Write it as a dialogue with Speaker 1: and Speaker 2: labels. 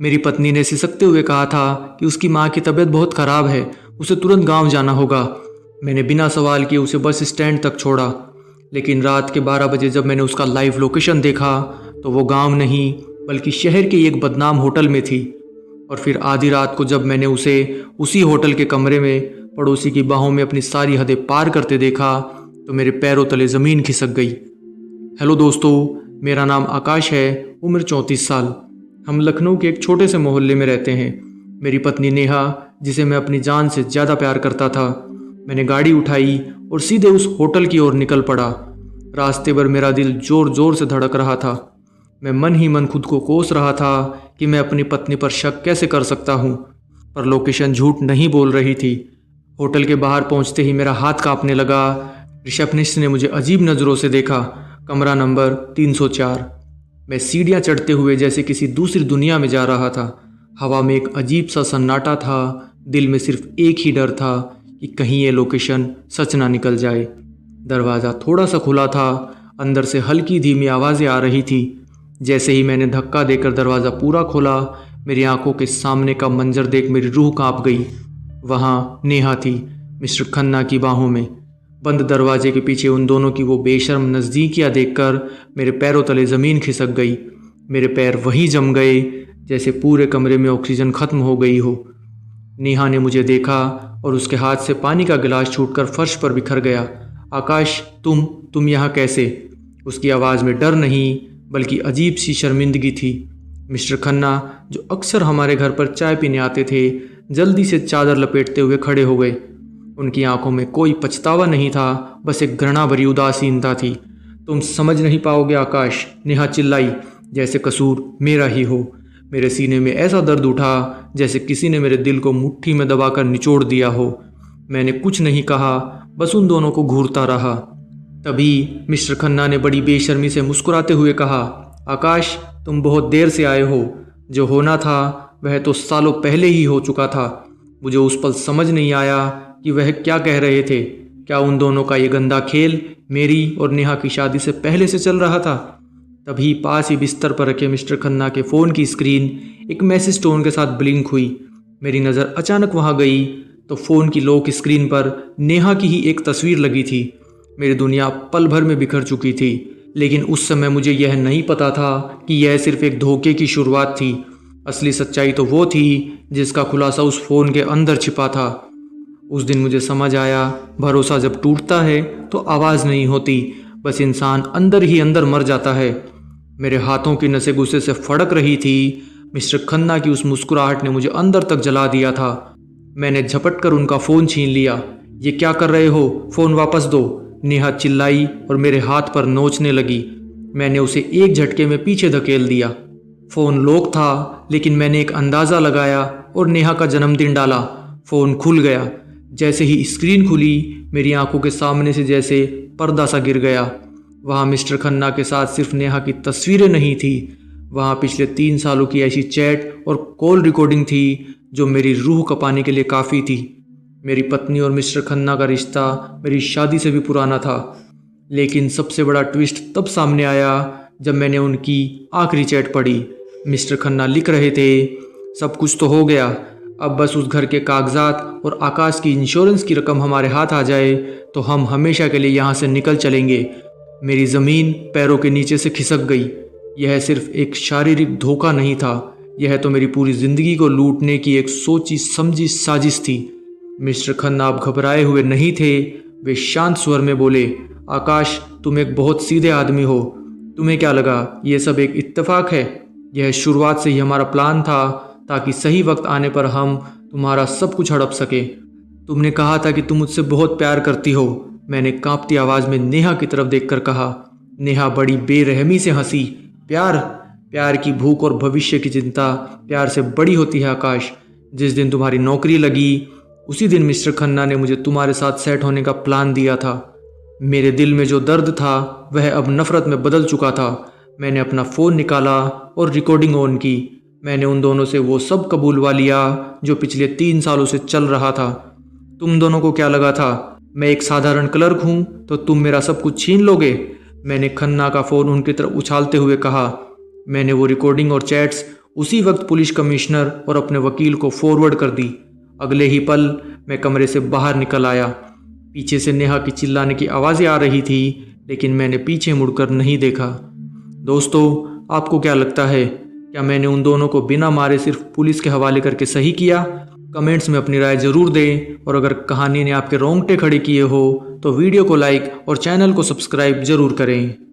Speaker 1: मेरी पत्नी ने सिसकते हुए कहा था कि उसकी माँ की तबीयत बहुत ख़राब है, उसे तुरंत गांव जाना होगा। मैंने बिना सवाल किए उसे बस स्टैंड तक छोड़ा, लेकिन रात के 12 बजे जब मैंने उसका लाइव लोकेशन देखा तो वो गांव नहीं बल्कि शहर के एक बदनाम होटल में थी। और फिर आधी रात को जब मैंने उसे उसी होटल के कमरे में पड़ोसी की बाहों में अपनी सारी हदें पार करते देखा तो मेरे पैरों तले ज़मीन खिसक गई। हेलो दोस्तों, मेरा नाम आकाश है, उम्र 34 साल। हम लखनऊ के एक छोटे से मोहल्ले में रहते हैं। मेरी पत्नी नेहा, जिसे मैं अपनी जान से ज़्यादा प्यार करता था। मैंने गाड़ी उठाई और सीधे उस होटल की ओर निकल पड़ा। रास्ते भर मेरा दिल ज़ोर ज़ोर से धड़क रहा था। मैं मन ही मन खुद को कोस रहा था कि मैं अपनी पत्नी पर शक कैसे कर सकता हूँ, पर लोकेशन झूठ नहीं बोल रही थी। होटल के बाहर पहुँचते ही मेरा हाथ कांपने लगा। रिसेप्शनिस्ट ने मुझे अजीब नज़रों से देखा। कमरा नंबर 304। मैं सीढ़ियाँ चढ़ते हुए जैसे किसी दूसरी दुनिया में जा रहा था। हवा में एक अजीब सा सन्नाटा था। दिल में सिर्फ एक ही डर था कि कहीं ये लोकेशन सच ना निकल जाए। दरवाज़ा थोड़ा सा खुला था। अंदर से हल्की धीमी आवाज़ें आ रही थी। जैसे ही मैंने धक्का देकर दरवाज़ा पूरा खोला, मेरी आंखों के सामने का मंजर देख मेरी रूह कांप गई। वहाँ नेहा थी, मिस्टर खन्ना की बाहों में। बंद दरवाजे के पीछे उन दोनों की वो बेशर्म नज़दीकियाँ देखकर मेरे पैरों तले ज़मीन खिसक गई। मेरे पैर वहीं जम गए जैसे पूरे कमरे में ऑक्सीजन ख़त्म हो गई हो। नेहा ने मुझे देखा और उसके हाथ से पानी का गिलास छूटकर फर्श पर बिखर गया। आकाश, तुम यहाँ कैसे? उसकी आवाज़ में डर नहीं बल्कि अजीब सी शर्मिंदगी थी। मिस्टर खन्ना, जो अक्सर हमारे घर पर चाय पीने आते थे, जल्दी से चादर लपेटते हुए खड़े हो गए। उनकी आंखों में कोई पछतावा नहीं था, बस एक घृणा भरी उदासीनता थी। तुम समझ नहीं पाओगे आकाश, नेहा चिल्लाई, जैसे कसूर मेरा ही हो। मेरे सीने में ऐसा दर्द उठा जैसे किसी ने मेरे दिल को मुट्ठी में दबाकर निचोड़ दिया हो। मैंने कुछ नहीं कहा, बस उन दोनों को घूरता रहा। तभी मिस्टर खन्ना ने बड़ी बेशर्मी से मुस्कुराते हुए कहा, आकाश, तुम बहुत देर से आए हो। जो होना था वह तो सालों पहले ही हो चुका था। मुझे उस पल समझ नहीं आया कि वह क्या कह रहे थे। क्या उन दोनों का ये गंदा खेल मेरी और नेहा की शादी से पहले से चल रहा था? तभी पास ही बिस्तर पर रखे मिस्टर खन्ना के फ़ोन की स्क्रीन एक मैसेज टोन के साथ ब्लिंक हुई। मेरी नज़र अचानक वहाँ गई तो फ़ोन की लॉक स्क्रीन पर नेहा की ही एक तस्वीर लगी थी। मेरी दुनिया पल भर में बिखर चुकी थी, लेकिन उस समय मुझे यह नहीं पता था कि यह सिर्फ एक धोखे की शुरुआत थी। असली सच्चाई तो वो थी जिसका खुलासा उस फ़ोन के अंदर छिपा था। उस दिन मुझे समझ आया, भरोसा जब टूटता है तो आवाज़ नहीं होती, बस इंसान अंदर ही अंदर मर जाता है। मेरे हाथों की नसें गुस्से से फड़क रही थी। मिस्टर खन्ना की उस मुस्कुराहट ने मुझे अंदर तक जला दिया था। मैंने झपट कर उनका फ़ोन छीन लिया। ये क्या कर रहे हो? फ़ोन वापस दो, नेहा चिल्लाई और मेरे हाथ पर नोचने लगी। मैंने उसे एक झटके में पीछे धकेल दिया। फ़ोन लॉक था, लेकिन मैंने एक अंदाज़ा लगाया और नेहा का जन्मदिन डाला। फ़ोन खुल गया। जैसे ही स्क्रीन खुली, मेरी आंखों के सामने से जैसे पर्दा सा गिर गया। वहाँ मिस्टर खन्ना के साथ सिर्फ नेहा की तस्वीरें नहीं थी, वहाँ पिछले 3 सालों की ऐसी चैट और कॉल रिकॉर्डिंग थी जो मेरी रूह कपाने के लिए काफ़ी थी। मेरी पत्नी और मिस्टर खन्ना का रिश्ता मेरी शादी से भी पुराना था, लेकिन सबसे बड़ा ट्विस्ट तब सामने आया जब मैंने उनकी आखिरी चैट पढ़ी। मिस्टर खन्ना लिख रहे थे, सब कुछ तो हो गया, अब बस उस घर के कागजात और आकाश की इंश्योरेंस की रकम हमारे हाथ आ जाए तो हम हमेशा के लिए यहाँ से निकल चलेंगे। मेरी ज़मीन पैरों के नीचे से खिसक गई। यह सिर्फ एक शारीरिक धोखा नहीं था, यह तो मेरी पूरी ज़िंदगी को लूटने की एक सोची समझी साजिश थी। मिस्टर खन्ना अब घबराए हुए नहीं थे। वे शांत स्वर में बोले, आकाश, तुम एक बहुत सीधे आदमी हो। तुम्हें क्या लगा ये सब एक इत्तेफाक है? यह शुरुआत से ही हमारा प्लान था ताकि सही वक्त आने पर हम तुम्हारा सब कुछ हड़प सके। तुमने कहा था कि तुम मुझसे बहुत प्यार करती हो। मैंने कांपती आवाज़ में नेहा की तरफ देखकर कहा। नेहा बड़ी बेरहमी से हंसी। प्यार की भूख और भविष्य की चिंता प्यार से बड़ी होती है आकाश। जिस दिन तुम्हारी नौकरी लगी उसी दिन मिस्टर खन्ना ने मुझे तुम्हारे साथ सेट होने का प्लान दिया था। मेरे दिल में जो दर्द था वह अब नफरत में बदल चुका था। मैंने अपना फ़ोन निकाला और रिकॉर्डिंग ऑन की। मैंने उन दोनों से वो सब कबूलवा लिया जो पिछले 3 सालों से चल रहा था। तुम दोनों को क्या लगा था मैं एक साधारण क्लर्क हूँ तो तुम मेरा सब कुछ छीन लोगे? मैंने खन्ना का फ़ोन उनकी तरफ उछालते हुए कहा। मैंने वो रिकॉर्डिंग और चैट्स उसी वक्त पुलिस कमिश्नर और अपने वकील को फॉरवर्ड कर दी। अगले ही पल मैं कमरे से बाहर निकल आया। पीछे से नेहा की चिल्लाने की आवाज़ें आ रही थी, लेकिन मैंने पीछे मुड़कर नहीं देखा। दोस्तों, आपको क्या लगता है, क्या मैंने उन दोनों को बिना मारे सिर्फ पुलिस के हवाले करके सही किया? कमेंट्स में अपनी राय ज़रूर दें, और अगर कहानी ने आपके रोंगटे खड़े किए हो तो वीडियो को लाइक और चैनल को सब्सक्राइब ज़रूर करें।